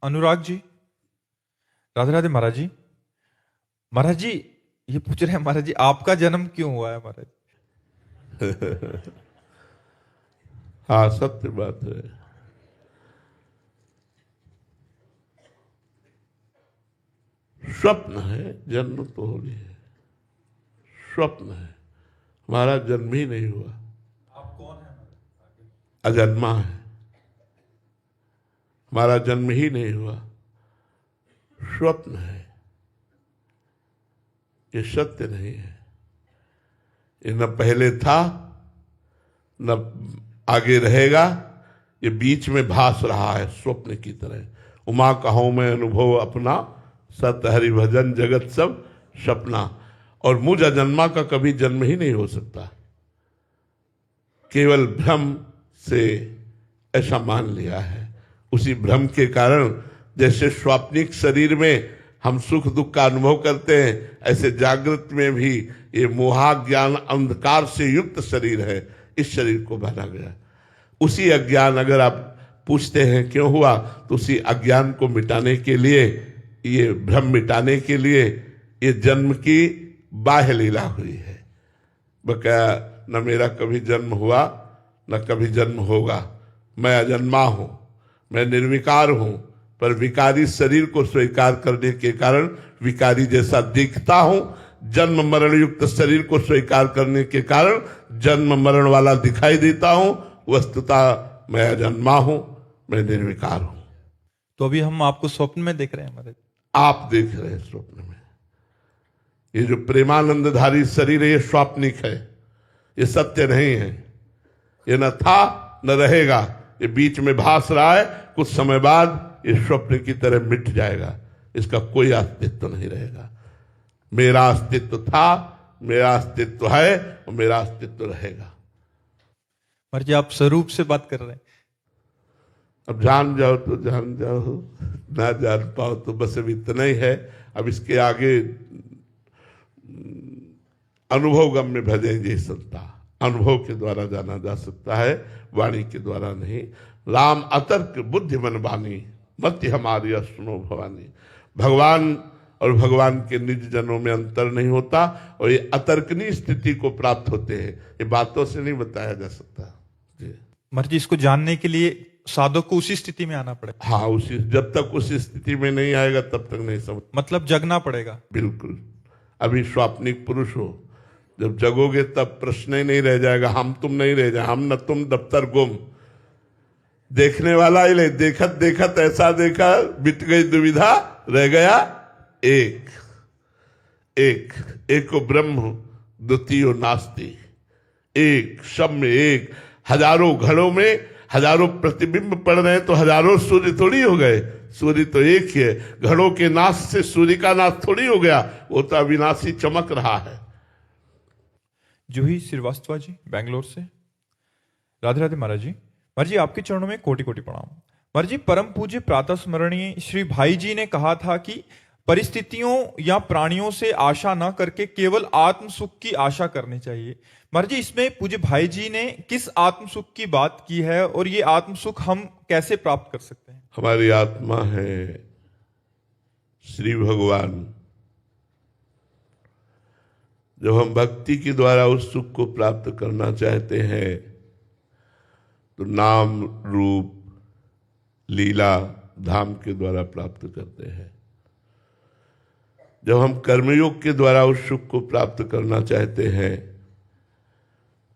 अनुराग जी, राधे राधे महाराज जी। महाराज जी ये पूछ रहे हैं, महाराज जी आपका जन्म क्यों हुआ है महाराज? हाँ, सत्य बात है। स्वप्न है, जन्म तो हो गया है। स्वप्न है, हमारा जन्म ही नहीं हुआ। आप कौन है? अजन्मा है, हमारा जन्म ही नहीं हुआ। स्वप्न है, ये सत्य नहीं है। ये न पहले था न आगे रहेगा, ये बीच में भास रहा है स्वप्न की तरह। उमा कहूं मैं अनुभव अपना, सत हरि भजन जगत सब सपना। और मुझ अजन्मा का कभी जन्म ही नहीं हो सकता, केवल भ्रम से ऐसा मान लिया है। उसी भ्रम के कारण जैसे स्वाप्निक शरीर में हम सुख दुख का अनुभव करते हैं, ऐसे जागृत में भी ये मोहा ज्ञान अंधकार से युक्त शरीर है, इस शरीर को बना गया। उसी अज्ञान, अगर आप पूछते हैं क्यों हुआ, तो उसी अज्ञान को मिटाने के लिए, ये भ्रम मिटाने के लिए ये जन्म की बाह्य लीला हुई है। बकाया न मेरा कभी जन्म हुआ न कभी जन्म होगा। मैं अजन्मा हूं, मैं निर्विकार हूं, पर विकारी शरीर को स्वीकार करने के कारण विकारी जैसा दिखता हूं। जन्म मरण युक्त शरीर को स्वीकार करने के कारण जन्म मरण वाला दिखाई देता हूं। वस्तुतः मैं अजन्मा हूं, मैं निर्विकार हूं। तो अभी हम आपको स्वप्न में देख रहे हैं महाराज। आप देख रहे हैं स्वप्न में। ये जो प्रेमानंदधारी शरीर है, ये स्वाप्निक है, ये सत्य नहीं है। ये न था न रहेगा, ये बीच में भास रहा है। कुछ समय बाद ये स्वप्न की तरह मिट जाएगा, इसका कोई अस्तित्व नहीं रहेगा। मेरा अस्तित्व था, मेरा अस्तित्व है और मेरा अस्तित्व रहेगा। महाराज जी आप स्वरूप से बात कर रहे हैं। अब जान जाओ तो जान जाओ, ना जान पाओ तो बस अब इतना ही है। अब इसके आगे अनुभव गम्य भजेंगे संता, अनुभव के द्वारा जाना जा सकता है, वाणी के द्वारा नहीं। राम अतर्क बुद्धि मन बानी, मति हमारी सुनो भवानी। भगवान और भगवान के निज जनों में अंतर नहीं होता, और ये अतर्कनीय स्थिति को प्राप्त होते हैं, ये बातों से नहीं बताया जा सकता जी। महाराज जी इसको जानने के लिए साधक को उसी स्थिति में आना पड़ेगा। हाँ, उसी, जब तक उसी स्थिति में नहीं आएगा तब तक नहीं समझ। मतलब जगना पड़ेगा। बिल्कुल। अभी स्वाप्निक पुरुष हो, जब जगोगे तब प्रश्न ही नहीं रह जाएगा, हम तुम नहीं रह जाए, हम न तुम दफ्तर गुम। देखने वाला ही ले, देखत देखत ऐसा देखा, मिट गई दुविधा, रह गया एक। एक एको ब्रह्म द्वितीय नास्ति। एक सब में एक। हजारों घड़ों में हजारों प्रतिबिंब पड़ रहे हैं तो हजारों सूर्य थोड़ी हो गए, सूर्य तो एक ही है। घड़ों के नाश से सूर्य का नाश थोड़ी हो गया, वो तो अविनाशी चमक रहा है। जूही श्रीवास्तव जी बेंगलोर से, राधे राधे महाराज जी। महाराज जी आपके चरणों में कोटि कोटि प्रणाम। महाराज जी परम पूज्य प्रातः स्मरणीय श्री भाई जी ने कहा था कि परिस्थितियों या प्राणियों से आशा न करके केवल आत्म सुख की आशा करनी चाहिए। महाराज जी इसमें पूज्य भाई जी ने किस आत्म सुख की बात की है, और ये आत्म सुख हम कैसे प्राप्त कर सकते हैं? हमारी आत्मा है श्री भगवान। जब हम भक्ति के द्वारा उस सुख को प्राप्त करना चाहते हैं तो नाम रूप लीला धाम के द्वारा प्राप्त करते हैं। जब हम कर्मयोग के द्वारा उस सुख को प्राप्त करना चाहते हैं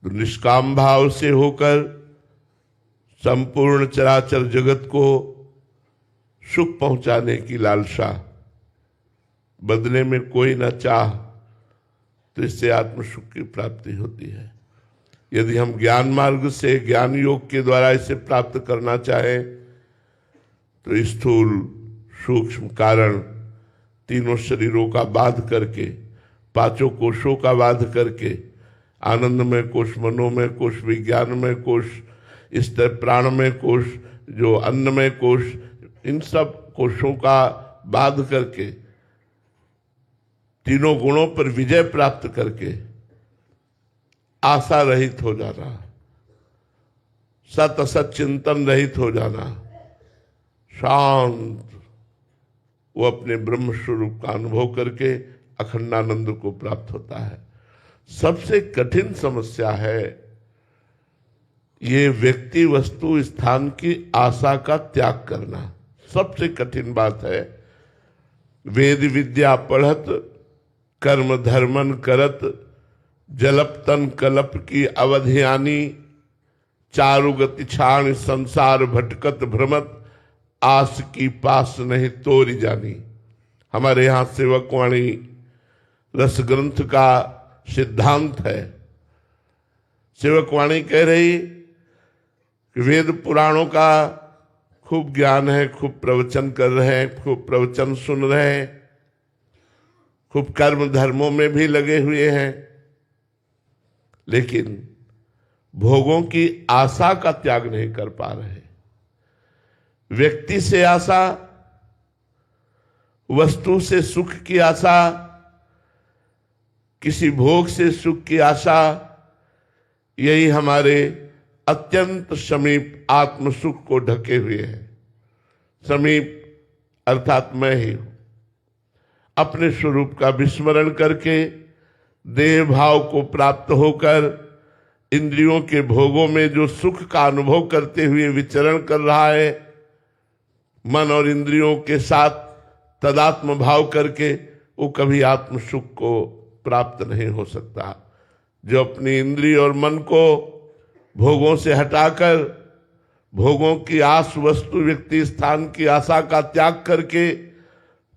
तो निष्काम भाव से होकर संपूर्ण चराचर जगत को सुख पहुंचाने की लालसा, बदले में कोई न चाह, तो इससे आत्म सुख की प्राप्ति होती है। यदि हम ज्ञान मार्ग से, ज्ञान योग के द्वारा इसे प्राप्त करना चाहें तो स्थूल सूक्ष्म कारण तीनों शरीरों का बाध करके, पांचों कोशों का बाध करके, आनंदमय कोश, मनोमय कोश, विज्ञानमय कोश, इस तरह प्राणमय कोश, जो अन्नमय कोश, इन सब कोशों का बाध करके, तीनों गुणों पर विजय प्राप्त करके आशा रहित हो जाना, सत असत चिंतन रहित हो जाना, शांत वो अपने ब्रह्म स्वरूप का अनुभव करके अखंडानंद को प्राप्त होता है। सबसे कठिन समस्या है ये व्यक्ति वस्तु स्थान की आशा का त्याग करना। सबसे कठिन बात है। वेद विद्या पढ़त कर्म धर्मन करत जलप तन कलप की अवधियानी चारु गति छाण संसार भटकत भ्रमत आस की पास नहीं तोरी जानी। हमारे यहाँ सेवकवाणी रस ग्रंथ का सिद्धांत है। सेवकवाणी कह रही कि वेद पुराणों का खूब ज्ञान है, खूब प्रवचन कर रहे हैं, खूब प्रवचन सुन रहे हैं, खूब कर्म धर्मों में भी लगे हुए हैं, लेकिन भोगों की आशा का त्याग नहीं कर पा रहे। व्यक्ति से आशा, वस्तु से सुख की आशा, किसी भोग से सुख की आशा, यही हमारे अत्यंत समीप आत्म सुख को ढके हुए है। समीप अर्थात मैं ही हूं। अपने स्वरूप का विस्मरण करके देह भाव को प्राप्त होकर इंद्रियों के भोगों में जो सुख का अनुभव करते हुए विचरण कर रहा है, मन और इंद्रियों के साथ तदात्म भाव करके वो कभी आत्म सुख को प्राप्त नहीं हो सकता। जो अपनी इंद्रिय और मन को भोगों से हटाकर भोगों की आस वस्तु व्यक्ति स्थान की आशा का त्याग करके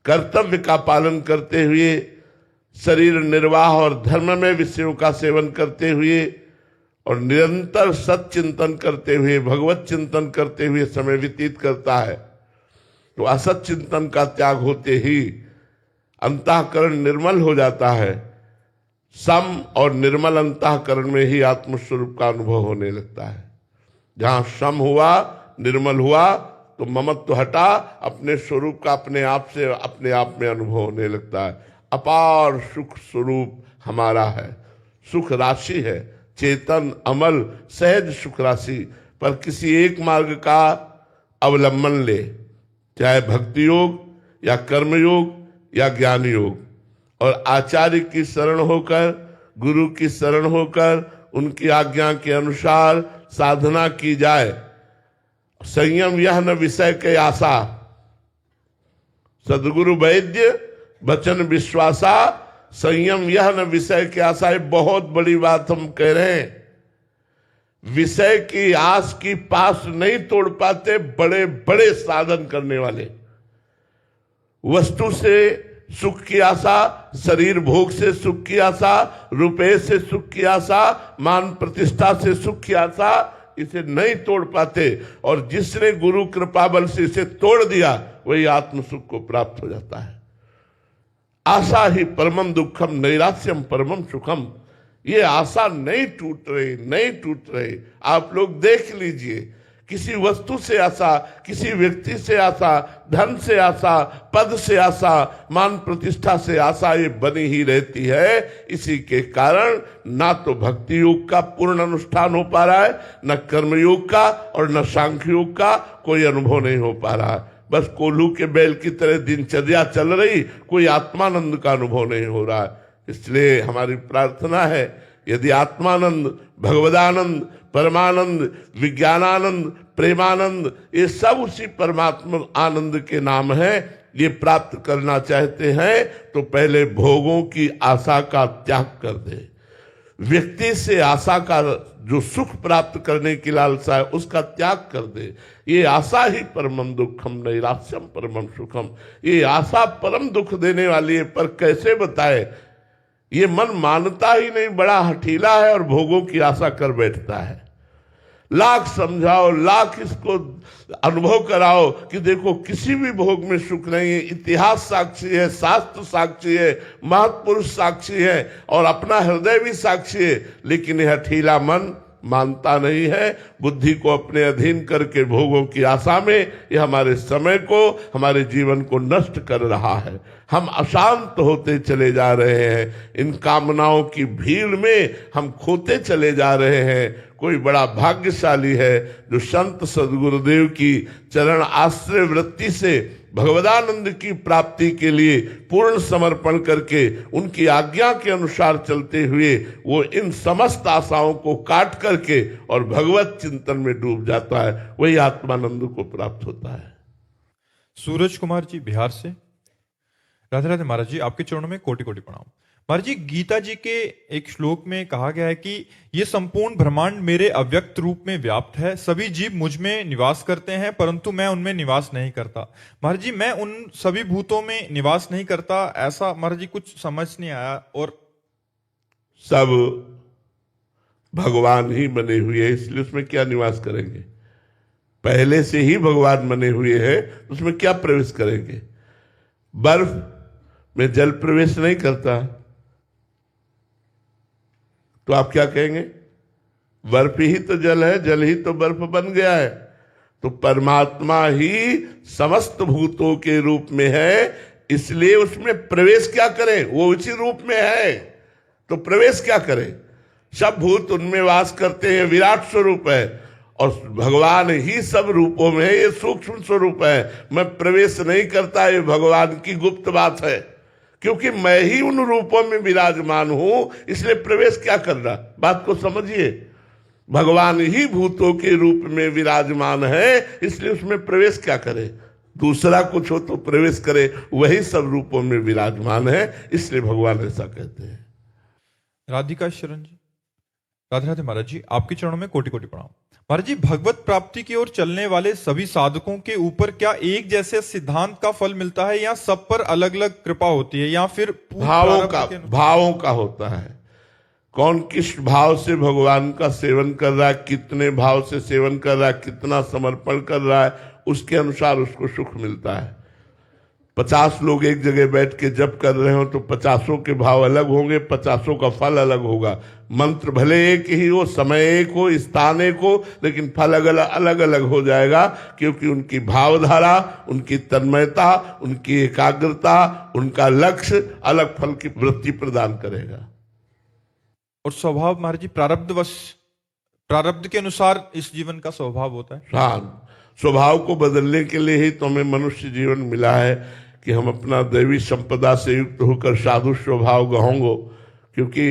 कर्तव्य का पालन करते हुए शरीर निर्वाह और धर्म में विषयों का सेवन करते हुए और निरंतर सच्चिंतन करते हुए भगवत चिंतन करते हुए समय व्यतीत करता है, तो असत चिंतन का त्याग होते ही अंतःकरण निर्मल हो जाता है। सम और निर्मल अंतःकरण में ही आत्मस्वरूप का अनुभव होने लगता है। जहां सम हुआ, निर्मल हुआ, तो ममत्व हटा, अपने स्वरूप का अपने आप में अनुभव होने लगता है। अपार सुख स्वरूप हमारा है, सुख राशि है, चेतन अमल सहज सुख राशि। पर किसी एक मार्ग का अवलंबन ले, चाहे भक्ति योग या कर्म योग या ज्ञान योग, और आचार्य की शरण होकर, गुरु की शरण होकर उनकी आज्ञा के अनुसार साधना की जाए। संयम यह न विषय के आशा, सदगुरु वैद्य वचन विश्वासा, संयम यह न विषय की आशा। बहुत बड़ी बात हम कह रहे हैं। विषय की आस की पास नहीं तोड़ पाते बड़े बड़े साधन करने वाले। वस्तु से सुख की आशा, शरीर भोग से सुख की आशा, रुपए से सुख की आशा, मान प्रतिष्ठा से सुख की आशा, इसे नहीं तोड़ पाते। और जिसने गुरु कृपा बल से इसे तोड़ दिया वही आत्म सुख को प्राप्त हो जाता है। आशा ही परमम दुखम नैराश्यम परमम सुखम। ये आशा नहीं टूट रही, नहीं टूट रही। आप लोग देख लीजिए, किसी वस्तु से आशा, किसी व्यक्ति से आशा, धन से आशा, पद से आशा, मान प्रतिष्ठा से आशा, ये बनी ही रहती है। इसी के कारण ना तो भक्ति योग का पूर्ण अनुष्ठान हो पा रहा है, न कर्म योग का और न सांख्य योग का कोई अनुभव नहीं हो पा रहा है। बस कोल्हू के बैल की तरह दिनचर्या चल रही, कोई आत्मानंद का अनुभव नहीं हो रहा है। इसलिए हमारी प्रार्थना है, यदि आत्मानंद, भगवदानंद, परमानंद, विज्ञानानंद, प्रेमानंद, ये सब उसी परमात्मा आनंद के नाम है, ये प्राप्त करना चाहते हैं तो पहले भोगों की आशा का त्याग कर दे। व्यक्ति से आशा का जो सुख प्राप्त करने की लालसा है उसका त्याग कर दे। ये आशा ही परमम दुखम नैराश्यम परमम सुखम। ये आशा परम दुख देने वाली है, पर कैसे बताए? ये मन मानता ही नहीं, बड़ा हठीला है और भोगों की आशा कर बैठता है। लाख समझाओ, लाख इसको अनुभव कराओ कि देखो किसी भी भोग में सुख नहीं है। इतिहास साक्षी है, शास्त्र साक्षी है, महत्पुरुष साक्षी है और अपना हृदय भी साक्षी है, लेकिन यह हठीला मन मानता नहीं है। बुद्धि को अपने अधीन करके भोगों की आशा में यह हमारे समय को, हमारे जीवन को नष्ट कर रहा है। हम अशांत होते चले जा रहे हैं, इन कामनाओं की भीड़ में हम खोते चले जा रहे हैं। कोई बड़ा भाग्यशाली है जो संत सदगुरुदेव की चरण आश्रय वृत्ति से भगवदानंद की प्राप्ति के लिए पूर्ण समर्पण करके उनकी आज्ञा के अनुसार चलते हुए वो इन समस्त आशाओं को काट करके और भगवत चिंतन में डूब जाता है, वही आत्मानंद को प्राप्त होता है। सूरज कुमार जी बिहार से। राधे राधे महाराज जी, आपके चरणों में कोटि कोटि प्रणाम। महाराज जी, गीता जी के एक श्लोक में कहा गया है कि ये संपूर्ण ब्रह्मांड मेरे अव्यक्त रूप में व्याप्त है, सभी जीव मुझ में निवास करते हैं परंतु मैं उनमें निवास नहीं करता। महाराज जी, मैं उन सभी भूतों में निवास नहीं करता, ऐसा महाराज जी कुछ समझ नहीं आया। और सब भगवान ही बने हुए हैं, इसलिए उसमें क्या निवास करेंगे? पहले से ही भगवान बने हुए हैं, उसमें क्या प्रवेश करेंगे? बर्फ में जल प्रवेश नहीं करता, तो आप क्या कहेंगे? बर्फ ही तो जल है, जल ही तो बर्फ बन गया है। तो परमात्मा ही समस्त भूतों के रूप में है, इसलिए उसमें प्रवेश क्या करें? वो उसी रूप में है, तो प्रवेश क्या करें? सब भूत उनमें वास करते हैं, विराट स्वरूप है, और भगवान ही सब रूपों में है, ये सूक्ष्म स्वरूप है। मैं प्रवेश नहीं करता, ये भगवान की गुप्त बात है, क्योंकि मैं ही उन रूपों में विराजमान हूं, इसलिए प्रवेश क्या करना? बात को समझिए। भगवान ही भूतों के रूप में विराजमान है, इसलिए उसमें प्रवेश क्या करे? दूसरा कुछ हो तो प्रवेश करे, वही सब रूपों में विराजमान है, इसलिए भगवान ऐसा कहते हैं। राधिका शरण जी। राधे राधे महाराज जी, आपके चरणों में कोटि कोटि प्रणाम। महाराज जी, भगवत प्राप्ति की ओर चलने वाले सभी साधकों के ऊपर क्या एक जैसे सिद्धांत का फल मिलता है, या सब पर अलग अलग कृपा होती है, या फिर भावों का होता है? कौन किस भाव से भगवान का सेवन कर रहा है, कितने भाव से सेवन कर रहा है, कितना समर्पण कर रहा है, उसके अनुसार उसको सुख मिलता है। 50 लोग एक जगह बैठ के जप कर रहे हो तो 50 के भाव अलग होंगे, 50 का फल अलग होगा। मंत्र भले एक ही हो, समय एक हो, स्थान एक हो, लेकिन फल अलग अलग हो जाएगा, क्योंकि उनकी भावधारा, उनकी तन्मयता, उनकी एकाग्रता, उनका लक्ष्य अलग फल की वृत्ति प्रदान करेगा। और स्वभाव महाराज जी प्रारब्ध के अनुसार इस जीवन का स्वभाव होता है। हाँ, स्वभाव को बदलने के लिए ही तो हमें मनुष्य जीवन मिला है, कि हम अपना दैवी संपदा से युक्त होकर साधु स्वभाव गहोंगो। क्योंकि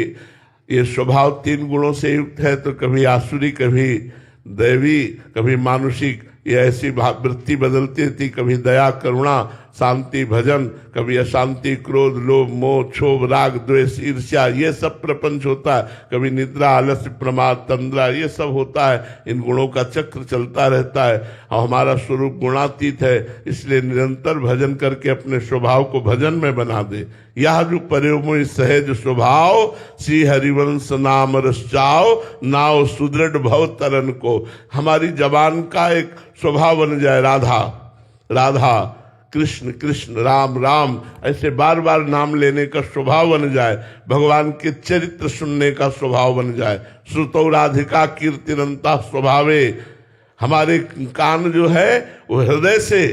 ये स्वभाव 3 गुणों से युक्त है, तो कभी आसुरी, कभी दैवी, कभी मानुषिक, ये ऐसी वृत्ति बदलती रहती। कभी दया, करुणा, शांति, भजन, कभी अशांति, क्रोध, लोभ, मोह, क्षोभ, राग, द्वेष, ईर्ष्या, ये सब प्रपंच होता है। कभी निद्रा, आलस्य, प्रमाद, तंद्रा, ये सब होता है। इन गुणों का चक्र चलता रहता है, और हमारा स्वरूप गुणातीत है, इसलिए निरंतर भजन करके अपने स्वभाव को भजन में बना दे। यह जो पर्योमोहि सहज स्वभाव, श्री हरिवंश नाम रचाओ, नाव सुदृढ़ भव तरन को। हमारी जबान का एक स्वभाव बन जाए, राधा राधा, कृष्ण कृष्ण, राम राम, ऐसे बार बार नाम लेने का स्वभाव बन जाए। भगवान के चरित्र सुनने का स्वभाव बन जाए। श्रुतौ राधिका कीर्तिरंता स्वभावे, हमारे कान जो है वो हृदय से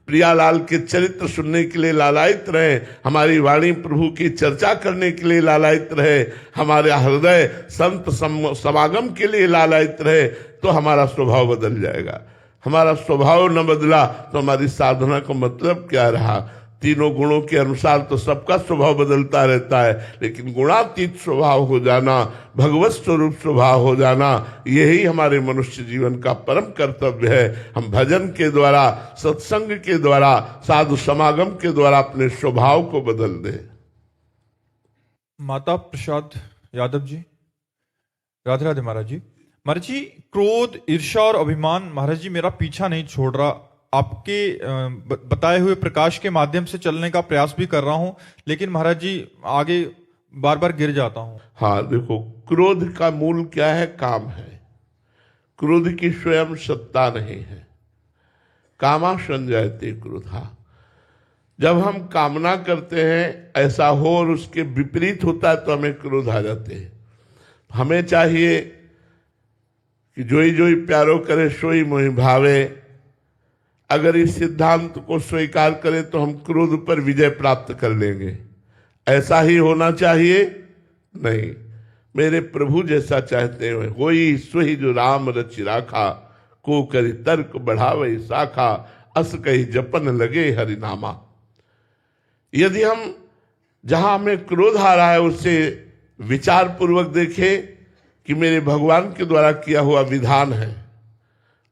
प्रियालाल के चरित्र सुनने के लिए लालायित रहे, हमारी वाणी प्रभु की चर्चा करने के लिए लालायित रहे, हमारा हृदय संत समागम के लिए लालायित रहे, तो हमारा स्वभाव बदल जाएगा। हमारा स्वभाव न बदला तो हमारी साधना का मतलब क्या रहा? 3 गुणों के अनुसार तो सबका स्वभाव बदलता रहता है, लेकिन गुणातीत स्वभाव हो जाना, भगवत स्वरूप स्वभाव हो जाना, यही हमारे मनुष्य जीवन का परम कर्तव्य है। हम भजन के द्वारा, सत्संग के द्वारा, साधु समागम के द्वारा अपने स्वभाव को बदल दें। माता प्रसाद यादव जी। राधे राधे महाराज जी। महाराज जी, क्रोध, ईर्ष्या और अभिमान महाराज जी मेरा पीछा नहीं छोड़ रहा। आपके बताए हुए प्रकाश के माध्यम से चलने का प्रयास भी कर रहा हूं, लेकिन महाराज जी आगे बार बार गिर जाता हूं। हाँ देखो, क्रोध का मूल क्या है? काम है। क्रोध की स्वयं सत्ता नहीं है। कामा संजायते क्रोधा। जब हम कामना करते हैं ऐसा हो और उसके विपरीत होता है तो हमें क्रोध आ जाते हैं। हमें चाहिए कि जोई जोई प्यारो करे सोई मोहि भावे। अगर इस सिद्धांत को स्वीकार करें तो हम क्रोध पर विजय प्राप्त कर लेंगे। ऐसा ही होना चाहिए? नहीं, मेरे प्रभु जैसा चाहते हैं होई सोई जो राम रचि राखा, को करी तर्क बढ़ावे शाखा। अस कही जपन लगे हरिनामा। यदि हम जहां हमें क्रोध आ रहा है उससे विचार पूर्वक देखें कि मेरे भगवान के द्वारा किया हुआ विधान है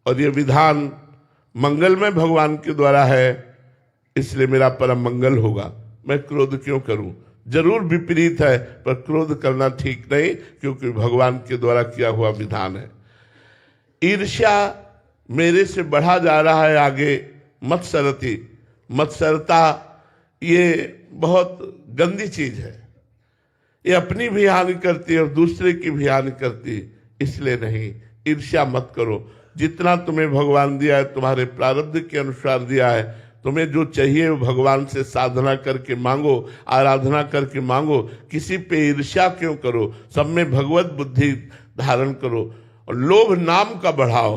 और यह विधान मंगलमय भगवान के द्वारा है, इसलिए मेरा परम मंगल होगा, मैं क्रोध क्यों करूं। जरूर विपरीत है, पर क्रोध करना ठीक नहीं, क्योंकि भगवान के द्वारा किया हुआ विधान है। ईर्ष्या मेरे से बढ़ा जा रहा है आगे, मत्सरती, मत्सरता ये बहुत गंदी चीज है, ये अपनी भी हानि करती है और दूसरे की भी हानि करती है, इसलिए नहीं, ईर्ष्या मत करो। जितना तुम्हें भगवान दिया है, तुम्हारे प्रारब्ध के अनुसार दिया है, तुम्हें जो चाहिए वो भगवान से साधना करके मांगो, आराधना करके मांगो, किसी पे ईर्ष्या क्यों करो। सब में भगवत बुद्धि धारण करो और लोभ नाम का बढ़ाओ।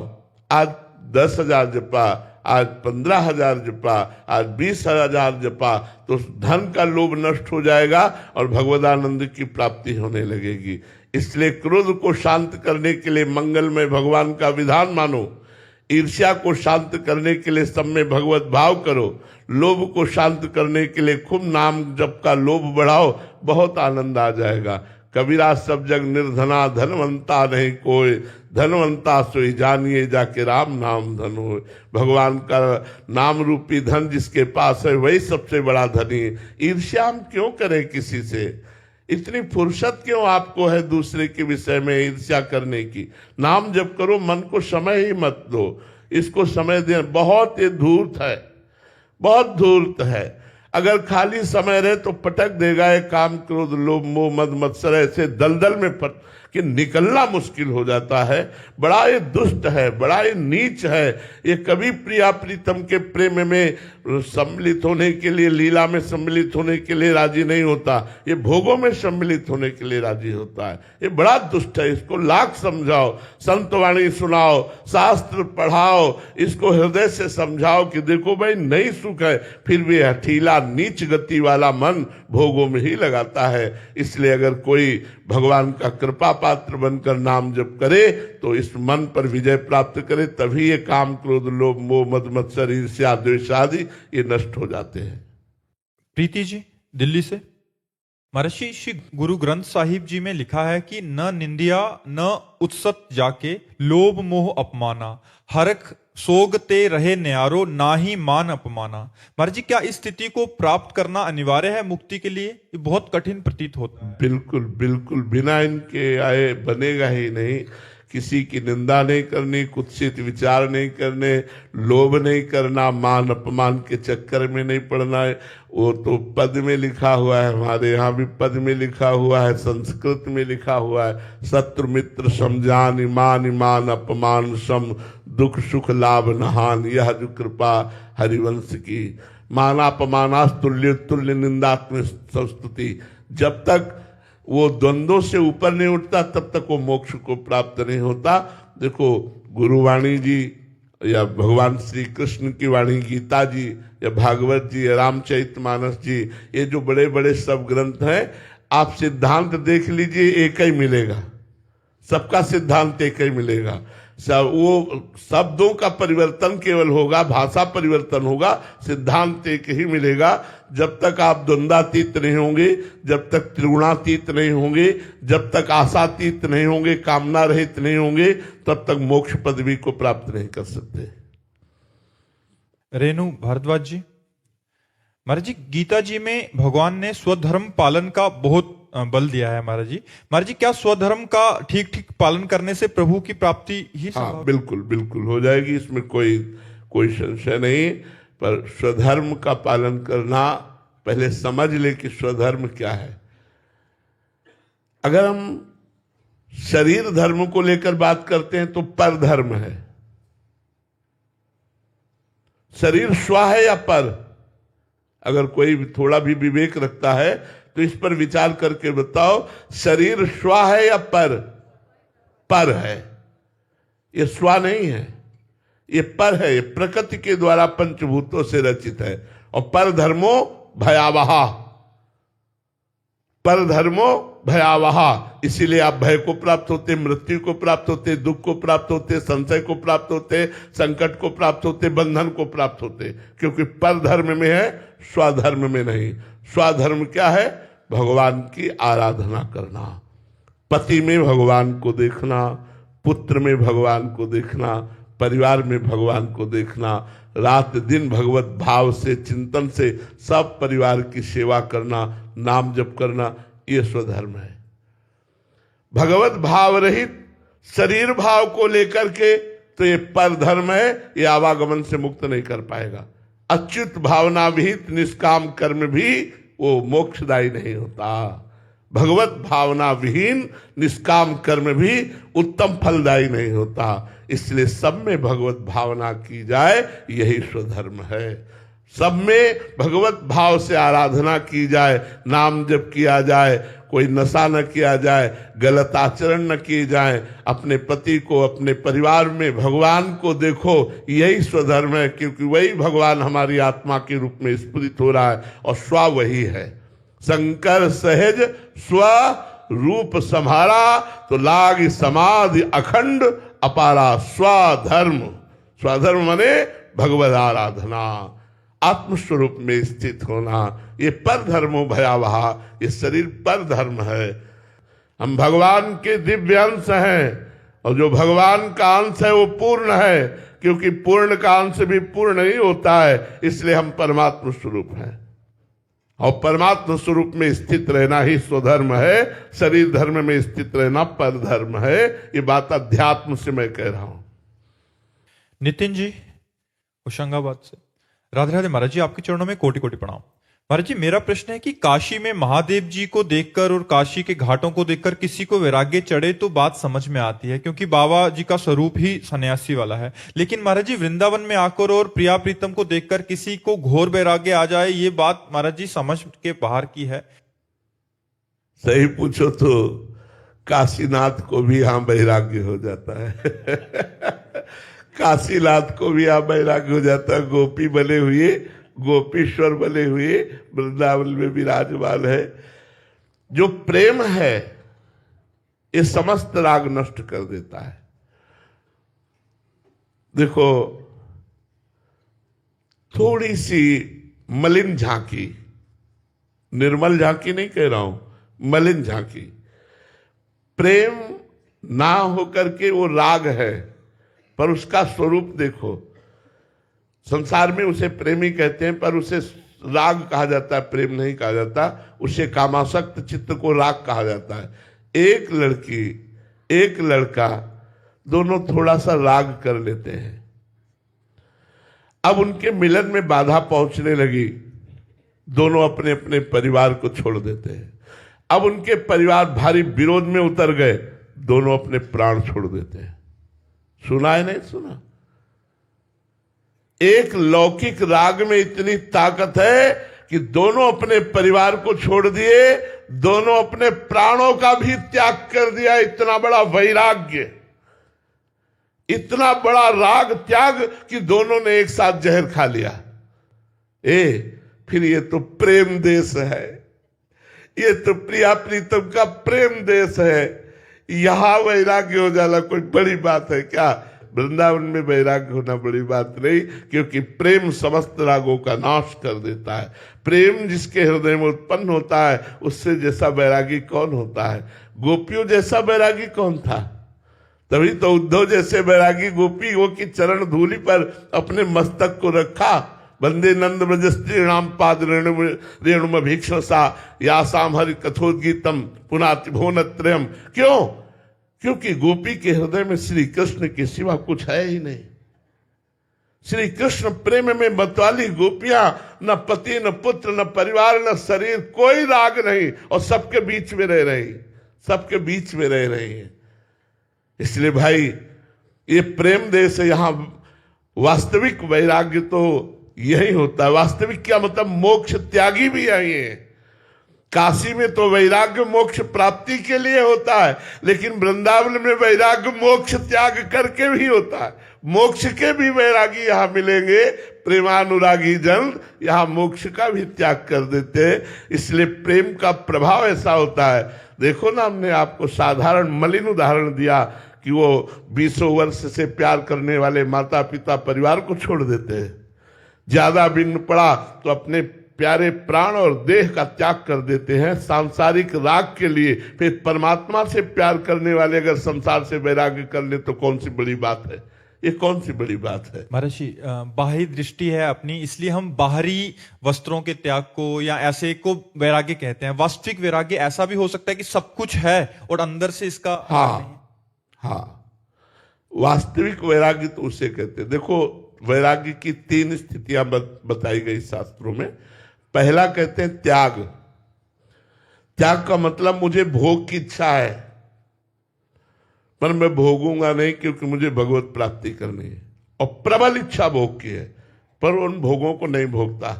आज 10,000 जपा, आज 15,000 जपा, आज 20,000 जपा, तो धन का लोभ नष्ट हो जाएगा और भगवदानंद की प्राप्ति होने लगेगी। इसलिए क्रोध को शांत करने के लिए मंगलमय भगवान का विधान मानो, ईर्ष्या को शांत करने के लिए सब में भगवत भाव करो, लोभ को शांत करने के लिए खूब नाम जप का लोभ बढ़ाओ, बहुत आनंद आ जाएगा। कबीरा सब जग निर्धना, धनवंता नहीं कोई, धनवंता सोई जानिए जाके राम नाम धन हो। भगवान का नाम रूपी धन जिसके पास है वही सबसे बड़ा धनी है। ईर्ष्या हम क्यों करें किसी से, इतनी फुर्सत क्यों आपको है दूसरे के विषय में ईर्ष्या करने की। नाम जप करो, मन को समय ही मत दो, इसको समय दे। बहुत ये धूर्त है, बहुत धूर्त है। अगर खाली समय रहे तो पटक देगा ये काम क्रोध लोभ मोह मद मत्सर, ऐसे दलदल में कि निकलना मुश्किल हो जाता है। बड़ा ये दुष्ट है, बड़ा ये नीच है। ये कभी प्रिया प्रीतम के प्रेम में सम्मिलित होने के लिए, लीला में सम्मिलित होने के लिए राजी नहीं होता, ये भोगों में सम्मिलित होने के लिए राजी होता है। ये बड़ा दुष्ट है, इसको लाख समझाओ, संतवाणी सुनाओ, शास्त्र पढ़ाओ, इसको हृदय से समझाओ कि देखो भाई नहीं सुख है, फिर भी हठीला नीच गति वाला मन भोगों में ही लगाता है। इसलिए अगर कोई भगवान का कृपा पात्र बनकर नाम जप करे तो इस मन पर विजय प्राप्त करे, तभी ये काम क्रोध लोभ मोह मद मत्सर ईर्ष्या द्वेष आदि ये नष्ट हो जाते हैं। प्रीति जी दिल्ली से, महर्षि श्री गुरु ग्रंथ साहिब जी में लिखा है कि न निंदिया न उत्सत जाके, लोभ मोह अपमाना, हरख सोगते रहे न्यारो, ना ही मान अपमाना। महाराज जी क्या इस स्थिति को प्राप्त करना अनिवार्य है मुक्ति के लिए? ये बहुत कठिन प्रतीत होता है। बिल्कुल बिल्कुल, बिना इनके आए बनेगा ही नहीं। किसी की निंदा नहीं करनी, कुत्सित विचार नहीं करने, लोभ नहीं करना, मान अपमान के चक्कर में नहीं पड़ना है। वो तो पद में लिखा हुआ है, हमारे यहाँ भी पद में लिखा हुआ है, संस्कृत में लिखा हुआ है, शत्रु मित्र समझान, ईमान ईमान अपमान सम, दुख सुख लाभ नहान, यह जो कृपा हरिवंश की। मानापमानास तुल्य तुल्य निंदात्म संस्तुति। जब तक वो द्वंद्वों से ऊपर नहीं उठता तब तक वो मोक्ष को प्राप्त नहीं होता। देखो गुरुवाणी जी या भगवान श्री कृष्ण की वाणी, गीता जी या भागवत जी या रामचरितमानस जी, ये जो बड़े बड़े सब ग्रंथ हैं, आप सिद्धांत देख लीजिए एक ही मिलेगा, सबका सिद्धांत एक ही मिलेगा। सब वो शब्दों का परिवर्तन केवल होगा, भाषा परिवर्तन होगा, सिद्धांत एक ही मिलेगा। जब तक आप द्वंद्वातीत नहीं होंगे, जब तक त्रिगुणातीत नहीं होंगे, जब तक आशातीत नहीं होंगे, कामना रहित नहीं होंगे, तब तक मोक्ष पदवी को प्राप्त नहीं कर सकते। रेणु भारद्वाज जी, महाराज जी गीता जी में भगवान ने स्वधर्म पालन का बहुत बल दिया है। महाराज जी क्या स्वधर्म का ठीक ठीक पालन करने से प्रभु की प्राप्ति ही हाँ बिल्कुल बिल्कुल हो जाएगी, इसमें कोई संशय नहीं। पर स्वधर्म का पालन करना, पहले समझ ले कि स्वधर्म क्या है। अगर हम शरीर धर्म को लेकर बात करते हैं तो पर धर्म है। शरीर स्व है या पर? अगर कोई थोड़ा भी विवेक रखता है तो इस पर विचार करके बताओ, शरीर स्व है या पर? पर है। ये स्व नहीं है, ये पर है। ये प्रकृति के द्वारा पंचभूतों से रचित है। और पर धर्मो भयावहा, पर धर्मो भयावह, इसीलिए आप भय को प्राप्त होते, मृत्यु को प्राप्त होते, दुख को प्राप्त होते, संशय को प्राप्त होते, संकट को प्राप्त होते, बंधन को प्राप्त होते, क्योंकि पर धर्म में है, स्वधर्म में नहीं। स्वधर्म क्या है? भगवान की आराधना करना, पति में भगवान को देखना, पुत्र में भगवान को देखना, परिवार में भगवान को देखना, रात दिन भगवत भाव से, चिंतन से सब परिवार की सेवा करना, नाम जप करना, ये स्वधर्म है। भगवत भाव रहित शरीर भाव को लेकर के तो ये पर धर्म है, ये आवागमन से मुक्त नहीं कर पाएगा। अच्युत भावना विहित निष्काम कर्म भी वो मोक्षदायी नहीं होता। भगवत भावना विहीन निष्काम कर्म भी उत्तम फलदायी नहीं होता। इसलिए सब में भगवत भावना की जाए, यही स्वधर्म है। सब में भगवत भाव से आराधना की जाए, नाम जप किया जाए, कोई नशा न किया जाए, गलत आचरण न किए जाए, अपने पति को, अपने परिवार में भगवान को देखो, यही स्वधर्म है। क्योंकि वही भगवान हमारी आत्मा के रूप में स्फुरित हो रहा है और स्व वही है। शंकर सहज स्व रूप संहारा, तो लाग समाधि अखंड अपारा। स्वधर्म, स्वधर्म माने भगवत आराधना, आत्मस्वरूप में स्थित होना, ये पर धर्मो भयावह, ये शरीर पर धर्म है। हम भगवान के दिव्य अंश हैं, और जो भगवान का अंश है वो पूर्ण है, क्योंकि पूर्ण का अंश भी पूर्ण नहीं होता है। इसलिए हम परमात्मा स्वरूप हैं, और परमात्मा स्वरूप में स्थित रहना ही स्वधर्म है। शरीर धर्म में स्थित रहना पर धर्म है। ये बात अध्यात्म से मैं कह रहा हूं। नितिन जी होशंगाबाद से, राधे राधे महाराज जी, आपके चरणों में कोटि कोटि प्रणाम। महाराज जी, मेरा प्रश्न है कि काशी में महादेव जी को देखकर और काशी के घाटों को देखकर किसी को वैराग्य चढ़े तो बात समझ में आती है, क्योंकि बाबा जी का स्वरूप ही सन्यासी वाला है। लेकिन महाराज जी, वृंदावन में आकर और प्रिया प्रीतम को देखकर किसी को घोर वैराग्य आ जाए, ये बात महाराज जी समझ के बाहर की है। सही पूछो तो काशीनाथ को भी यहाँ वैराग्य हो जाता है काशीनाथ को भी यहाँ वैराग्य हो जाता है। गोपी बने हुए, गोपीश्वर बने हुए वृंदावन में विराजमान है। जो प्रेम है ये समस्त राग नष्ट कर देता है। देखो, थोड़ी सी मलिन झांकी, निर्मल झांकी नहीं कह रहा हूं, मलिन झांकी, प्रेम ना होकर के वो राग है, पर उसका स्वरूप देखो। संसार में उसे प्रेमी कहते हैं, पर उसे राग कहा जाता है, प्रेम नहीं कहा जाता। उसे कामासक्त चित्त को राग कहा जाता है। एक लड़की, एक लड़का, दोनों थोड़ा सा राग कर लेते हैं। अब उनके मिलन में बाधा पहुंचने लगी, दोनों अपने अपने परिवार को छोड़ देते हैं। अब उनके परिवार भारी विरोध में उतर गए, दोनों अपने प्राण छोड़ देते हैं। सुना है नहीं सुना? एक लौकिक राग में इतनी ताकत है कि दोनों अपने परिवार को छोड़ दिए, दोनों अपने प्राणों का भी त्याग कर दिया। इतना बड़ा वैराग्य, इतना बड़ा राग त्याग कि दोनों ने एक साथ जहर खा लिया। फिर ये तो प्रेम देश है, ये तो प्रिया प्रीतम का प्रेम देश है। यहां वैराग्य हो जाना कोई बड़ी बात है क्या? वृंदावन में वैराग्य होना बड़ी बात नहीं, क्योंकि प्रेम समस्त रागों का नाश कर देता है। प्रेम जिसके हृदय में उत्पन्न होता है, उससे जैसा वैरागी कौन होता है? गोपियों जैसा वैरागी कौन था? तभी तो उद्धव जैसे वैरागी गोपियों की चरण धूलि पर अपने मस्तक को रखा। वंदे नंद ब्रज स्त्रीणाम पाद रेणुम भीक्षसा यासाम हरि कथोद्गीतम पुनाति भुवनत्रयम्। क्यों? क्योंकि गोपी के हृदय में श्री कृष्ण के सिवा कुछ है ही नहीं। श्री कृष्ण प्रेम में मतवाली गोपियां, न पति न पुत्र न परिवार न शरीर, कोई राग नहीं, और सबके बीच में रह रही, सबके बीच में रह रही है। इसलिए भाई, ये प्रेम देश है। यहां वास्तविक वैराग्य तो यही होता है। वास्तविक क्या मतलब? मोक्ष त्यागी भी यही है। काशी में तो वैराग्य मोक्ष प्राप्ति के लिए होता है, लेकिन वृंदावन में वैराग्य मोक्ष त्याग करके भी होता है। मोक्ष के भी वैरागी यहां मिलेंगे, प्रेमानुरागी जन यहाँ मोक्ष का भी त्याग कर देते हैं। इसलिए प्रेम का प्रभाव ऐसा होता है। देखो ना, हमने आपको साधारण मलिन उदाहरण दिया कि वो 20 वर्ष से प्यार करने वाले माता पिता परिवार को छोड़ देते हैं। ज्यादा विघ्न पड़ा तो अपने प्यारे प्राण और देह का त्याग कर देते हैं सांसारिक राग के लिए। फिर परमात्मा से प्यार करने वाले अगर संसार से वैराग्य कर ले तो कौन सी बड़ी बात है? ये कौन सी बड़ी बात है? महर्षि, बाहरी दृष्टि है अपनी, इसलिए हम बाहरी वस्त्रों के त्याग को या ऐसे को वैराग्य कहते हैं। वास्तविक वैराग्य ऐसा भी हो सकता है कि सब कुछ है और अंदर से इसका हाँ, वास्तविक वैराग्य तो उसे कहते हैं। देखो, वैराग्य की 3 स्थितियां बताई गई शास्त्रों में। पहला कहते हैं त्याग। त्याग का मतलब मुझे भोग की इच्छा है, पर मैं भोगूंगा नहीं क्योंकि मुझे भगवत प्राप्ति करनी है। और प्रबल इच्छा भोग की है, पर उन भोगों को नहीं भोगता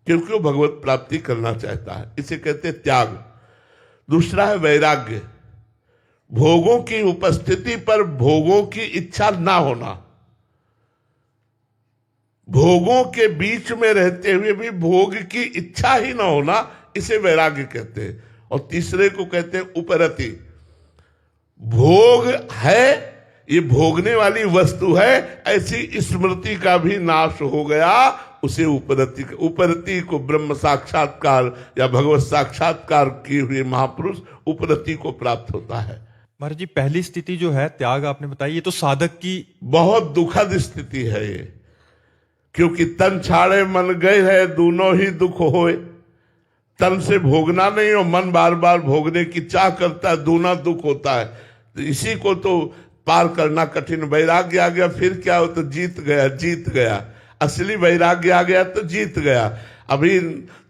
क्योंकि वो भगवत प्राप्ति करना चाहता है। इसे कहते हैं त्याग। दूसरा है वैराग्य। भोगों की उपस्थिति पर भोगों की इच्छा ना होना, भोगों के बीच में रहते हुए भी भोग की इच्छा ही ना होना, इसे वैराग्य कहते हैं। और तीसरे को कहते हैं उपरति। भोग है, ये भोगने वाली वस्तु है, ऐसी स्मृति का भी नाश हो गया, उसे उपरति। उपरति को ब्रह्म साक्षात्कार या भगवत साक्षात्कार किए हुए महापुरुष उपरति को प्राप्त होता है। महाराज जी, पहली स्थिति जो है त्याग आपने बताई, ये तो साधक की बहुत दुखद स्थिति है ये, क्योंकि तन छाड़े मन गए है, दोनों ही दुख होए। तन से भोगना नहीं और मन बार बार भोगने की चाह करता है, दूना दुख होता है। तो इसी को तो पार करना कठिन। वैराग्य आ गया फिर क्या हो, तो जीत गया, जीत गया। असली वैराग्य आ गया तो जीत गया। अभी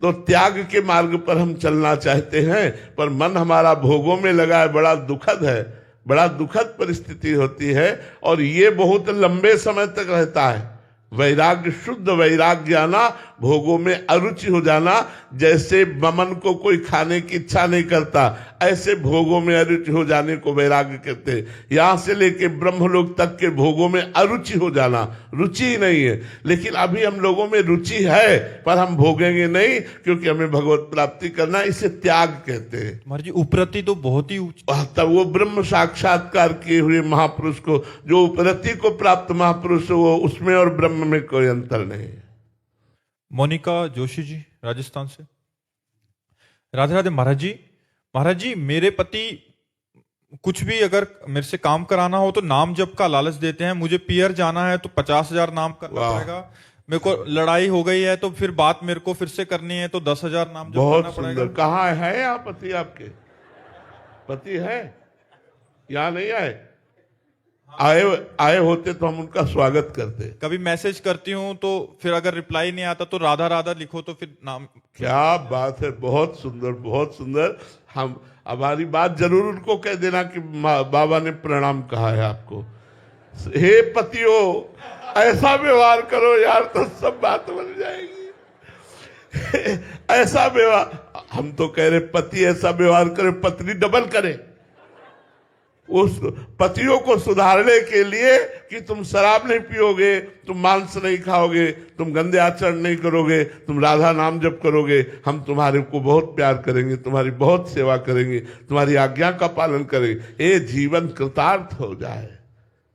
तो त्याग के मार्ग पर हम चलना चाहते हैं, पर मन हमारा भोगों में लगा है। बड़ा दुखद है, बड़ा दुखद परिस्थिति होती है, और ये बहुत लंबे समय तक रहता है। वैराग्य, शुद्ध वैराग्य आना, भोगों में अरुचि हो जाना। जैसे मन को कोई खाने की इच्छा नहीं करता, ऐसे भोगों में अरुचि हो जाने को वैराग्य कहते हैं। यहां से लेके ब्रह्मलोक तक के भोगों में अरुचि हो जाना, रुचि ही नहीं है। लेकिन अभी हम लोगों में रुचि है, पर हम भोगेंगे नहीं क्योंकि हमें भगवत प्राप्ति करना, इसे त्याग कहते हैं। महाराज जी, उपरति तो बहुत ही तब वो ब्रह्म साक्षात्कार किए हुए महापुरुष को, जो उपरति को प्राप्त महापुरुष, वो उसमें और ब्रह्म में कोई अंतर नहीं। मोनिका जोशी जी, राजस्थान से। राधे राधे महाराज जी। महाराज जी, मेरे पति कुछ भी अगर मेरे से काम कराना हो तो नाम जप का लालच देते हैं। मुझे पियर जाना है तो 50,000 नाम करना पड़ेगा। मेरे को लड़ाई हो गई है तो फिर बात मेरे को फिर से करनी है तो 10,000 नाम जप करना पड़ेगा। कहाँ है यहाँ पति? आपके पति है? यहाँ नहीं आए? आए होते तो हम उनका स्वागत करते। कभी मैसेज करती हूँ तो फिर अगर रिप्लाई नहीं आता तो राधा राधा लिखो तो फिर नाम। क्या बात है, बहुत सुंदर, बहुत सुंदर। हम हमारी बात जरूर उनको कह देना कि बाबा ने प्रणाम कहा है आपको। हे पतियों, ऐसा व्यवहार करो यार तो सब बात बन जाएगी। ऐसा व्यवहार, हम तो कह रहे पति ऐसा व्यवहार करे, पत्नी डबल करे। उस पतियों को सुधारने के लिए कि तुम शराब नहीं पियोगे, तुम मांस नहीं खाओगे, तुम गंदे आचरण नहीं करोगे, तुम राधा नाम जप करोगे, हम तुम्हारे को बहुत प्यार करेंगे, तुम्हारी बहुत सेवा करेंगे, तुम्हारी आज्ञा का पालन करेंगे। ये जीवन कृतार्थ हो जाए।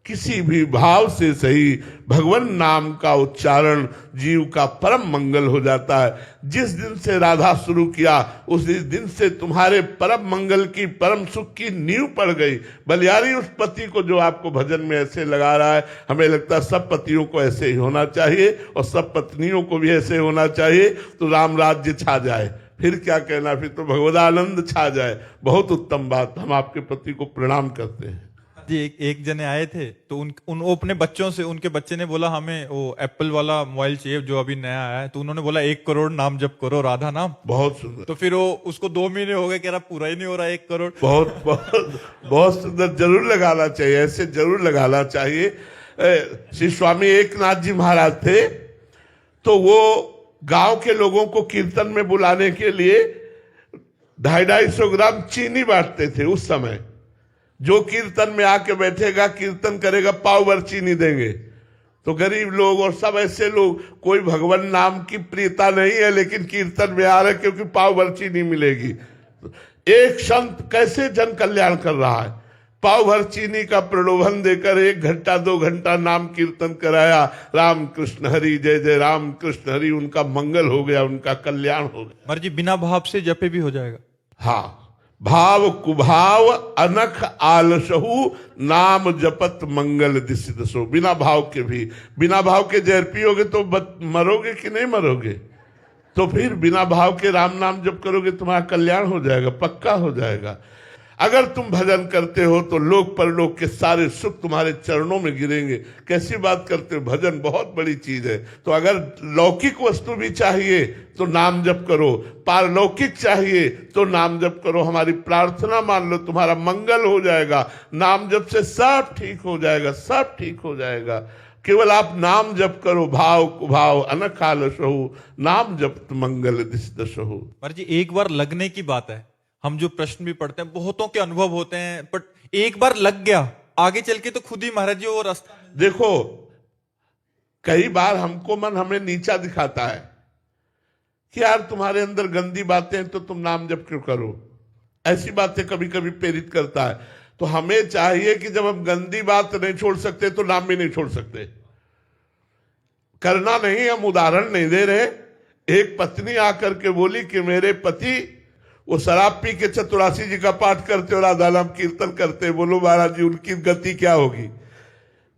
किसी भी भाव से सही भगवान नाम का उच्चारण जीव का परम मंगल हो जाता है। जिस दिन से राधा शुरू किया उसी दिन से तुम्हारे परम मंगल की, परम सुख की नींव पड़ गई। बलियारी उस पति को जो आपको भजन में ऐसे लगा रहा है, हमें लगता है सब पतियों को ऐसे ही होना चाहिए और सब पत्नियों को भी ऐसे होना चाहिए, तो राम राज्य छा जाए। फिर क्या कहना, फिर तो भगवदानंद छा जाए। बहुत उत्तम बात। हम आपके पति को प्रणाम करते हैं। जी, एक जने आए थे तो उन अपने बच्चों से, उनके बच्चे ने बोला हमें वो एप्पल वाला मोबाइल चाहिए जो अभी नया आया है, तो उन्होंने बोला 1 करोड़ नाम जप करो, राधा नाम। बहुत सुंदर। तो फिर वो उसको 2 महीने हो गए, कह रहा पूरा ही नहीं हो रहा 1 करोड़। बहुत बहुत बहुत सुंदर। जरूर लगाना चाहिए, ऐसे जरूर लगाना चाहिए। श्री स्वामी एकनाथ जी महाराज थे, तो वो गांव के लोगों को कीर्तन में बुलाने के लिए 250-250 ग्राम चीनी बांटते थे उस समय। जो कीर्तन में आके बैठेगा, कीर्तन करेगा, पाव भर चीनी देंगे। तो गरीब लोग और सब ऐसे लोग, कोई भगवान नाम की प्रियता नहीं है लेकिन कीर्तन में आ रहे क्योंकि पाव भर चीनी मिलेगी। एक संत कैसे जन कल्याण कर रहा है, पाव भर चीनी का प्रलोभन देकर 1 घंटा 2 घंटा नाम कीर्तन कराया, राम कृष्ण हरि जय जय राम कृष्ण हरि, उनका मंगल हो गया, उनका कल्याण हो गया। महाराज जी बिना भाव से जपे भी हो जाएगा? हाँ, भाव कुभाव अनख आलसहु नाम जपत मंगल दिसि दसो। बिना भाव के भी, बिना भाव के जहर पियोगे तो मरोगे कि नहीं मरोगे? तो फिर बिना भाव के राम नाम जप करोगे, तुम्हारा कल्याण हो जाएगा, पक्का हो जाएगा। अगर तुम भजन करते हो तो लोक परलोक के सारे सुख तुम्हारे चरणों में गिरेंगे। कैसी बात करते हो, भजन बहुत बड़ी चीज है। तो अगर लौकिक वस्तु भी चाहिए तो नाम जप करो, पारलौकिक चाहिए तो नाम जप करो। हमारी प्रार्थना मान लो, तुम्हारा मंगल हो जाएगा। नाम जप से सब ठीक हो जाएगा, सब ठीक हो जाएगा। केवल आप नाम जप करो, भाव कुभाव अनख आलसहु नाम जप मंगल दिसि दसहु। महाराज जी एक बार लगने की बात है, हम जो प्रश्न भी पढ़ते हैं बहुतों के अनुभव होते हैं, बट एक बार लग गया आगे चल के तो खुद ही महाराज जी वो रास्ता। देखो, कई बार हमको मन हमें नीचा दिखाता है कि यार तुम्हारे अंदर गंदी बातें हैं तो तुम नाम जप क्यों करो, ऐसी बातें कभी कभी प्रेरित करता है। तो हमें चाहिए कि जब हम गंदी बात नहीं छोड़ सकते तो नाम भी नहीं छोड़ सकते। करना नहीं, हम उदाहरण नहीं दे रहे। एक पत्नी आकर के बोली कि मेरे पति वो शराब पी के चतुरासी जी का पाठ करते और राधा नाम कीर्तन करते, बोलो महाराज जी उनकी गति क्या होगी?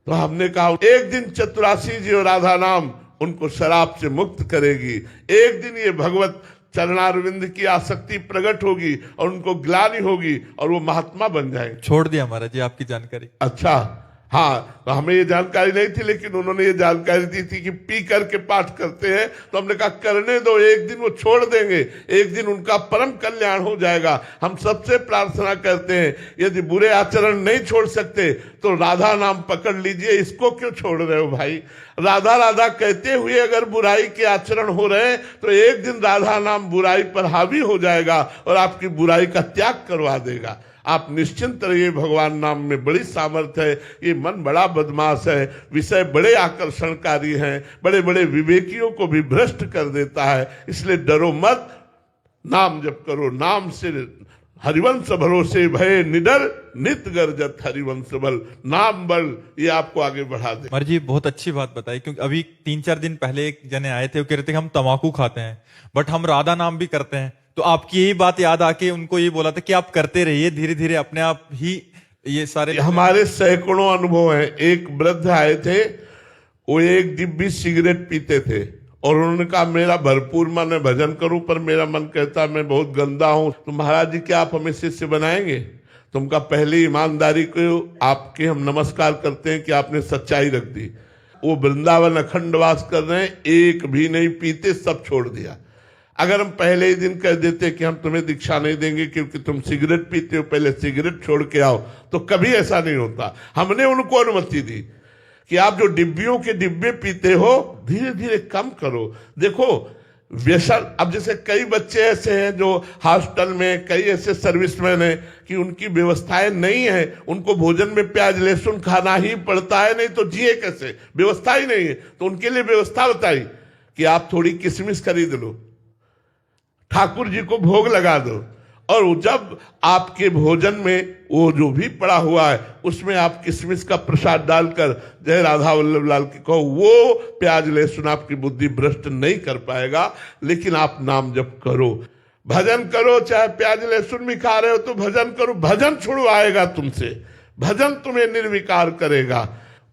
तो हमने कहा एक दिन चतुरासी जी और राधा नाम उनको शराब से मुक्त करेगी, एक दिन ये भगवत चरणारविंद की आसक्ति प्रकट होगी और उनको ग्लानि होगी और वो महात्मा बन जाएंगे। छोड़ दिया महाराज जी आपकी जानकारी। अच्छा, हाँ, तो हमें ये जानकारी नहीं थी, लेकिन उन्होंने ये जानकारी दी थी कि पी करके पाठ करते हैं। तो हमने कहा करने दो, एक दिन वो छोड़ देंगे, एक दिन उनका परम कल्याण हो जाएगा। हम सबसे प्रार्थना करते हैं, यदि बुरे आचरण नहीं छोड़ सकते तो राधा नाम पकड़ लीजिए। इसको क्यों छोड़ रहे हो भाई? राधा राधा कहते हुए अगर बुराई के आचरण हो रहे हैं तो एक दिन राधा नाम बुराई पर हावी हो जाएगा और आपकी बुराई का त्याग करवा देगा। आप निश्चिंत रहिए, भगवान नाम में बड़ी सामर्थ्य है। ये मन बड़ा बदमाश है, विषय बड़े आकर्षणकारी हैं, बड़े बड़े विवेकियों को भी भ्रष्ट कर देता है। इसलिए डरो मत, नाम जप करो। नाम से हरिवंश भरोसे भय निडर नित गर्जत हरिवंश बल। नाम बल ये आपको आगे बढ़ा दे। महाराज जी बहुत अच्छी बात बताई, क्योंकि अभी 3-4 दिन पहले एक जने आए थे, वो कह रहे थे कि हम तंबाकू खाते हैं बट हम राधा नाम भी करते हैं। तो आपकी यही बात याद आके उनको ये बोला था कि आप करते रहिए, धीरे धीरे अपने आप ही ये सारे। हमारे सैकड़ों अनुभव हैं। एक वृद्ध आए थे, वो 1 डिब्बी सिगरेट पीते थे और उन्होंने कहा मेरा भरपूर मन है भजन करूं, पर मेरा मन कहता मैं बहुत गंदा हूं। तो महाराज जी क्या आप हमें शिष्य बनाएंगे? तुमका पहले ईमानदारी को आपके हम नमस्कार करते हैं कि आपने सच्चाई रख दी। वो वृंदावन अखंडवास कर रहे हैं, एक भी नहीं पीते, सब छोड़ दिया। अगर हम पहले ही दिन कह देते कि हम तुम्हें दीक्षा नहीं देंगे क्योंकि तुम सिगरेट पीते हो, पहले सिगरेट छोड़ के आओ, तो कभी ऐसा नहीं होता। हमने उनको अनुमति दी कि आप जो डिब्बियों के डिब्बे पीते हो धीरे धीरे कम करो। देखो व्यसन, अब जैसे कई बच्चे ऐसे हैं जो हॉस्टल में, कई ऐसे सर्विसमैन हैं कि उनकी व्यवस्थाएं नहीं है, उनको भोजन में प्याज लहसुन खाना ही पड़ता है, नहीं तो जिए कैसे? व्यवस्था ही नहीं है। तो उनके लिए व्यवस्था बताई कि आप थोड़ी किशमिश खरीद लो, ठाकुर जी को भोग लगा दो, और जब आपके भोजन में वो जो भी पड़ा हुआ है उसमें आप किशमिश का प्रसाद डालकर जय राधा वल्लभ लाल की कहो। वो प्याज लहसुन आपकी बुद्धि भ्रष्ट नहीं कर पाएगा, लेकिन आप नाम जप करो, भजन करो। चाहे प्याज लहसुन भी खा रहे हो तो भजन करो, भजन छुड़वाएगा तुमसे, भजन तुम्हें निर्विकार करेगा।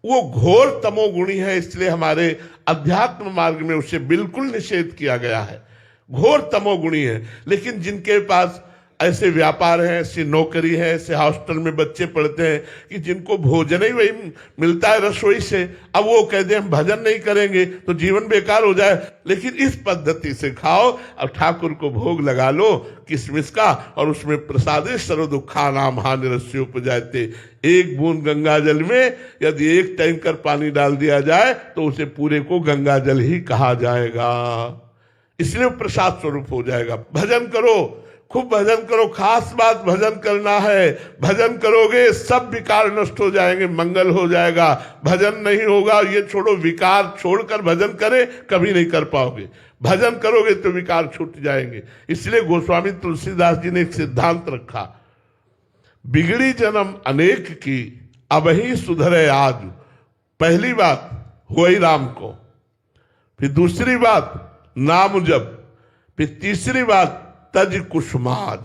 वो घोर तमोगुणी है, इसलिए हमारे अध्यात्म मार्ग में उसे बिल्कुल निषेध किया गया है। घोर तमोगुणी है। लेकिन जिनके पास ऐसे व्यापार है, ऐसी नौकरी है, ऐसे हॉस्टल में बच्चे पढ़ते हैं कि जिनको भोजन ही वही मिलता है रसोई से, अब वो कहते हैं हम भजन नहीं करेंगे तो जीवन बेकार हो जाए। लेकिन इस पद्धति से खाओ, अब ठाकुर को भोग लगा लो किशमिश का, और उसमें प्रसादे सर्व दुखा नाम हानिरस्योपजायते। एक बूंद गंगा जल में यदि 1 टैंकर पानी डाल दिया जाए तो उसे पूरे को गंगा जल ही कहा जाएगा, इसलिए प्रसाद स्वरूप हो जाएगा। भजन करो, खूब भजन करो, खास बात भजन करना है। भजन करोगे सब विकार नष्ट हो जाएंगे, मंगल हो जाएगा। भजन नहीं होगा, ये छोड़ो, विकार छोड़कर भजन करे कभी नहीं कर पाओगे। भजन करोगे तो विकार छूट जाएंगे। इसलिए गोस्वामी तुलसीदास जी ने एक सिद्धांत रखा, बिगड़ी जन्म अनेक की अब ही सुधरे आज। पहली बात हुई राम को, फिर दूसरी बात नाम जप, फिर तीसरी बात तज कुसुमाज।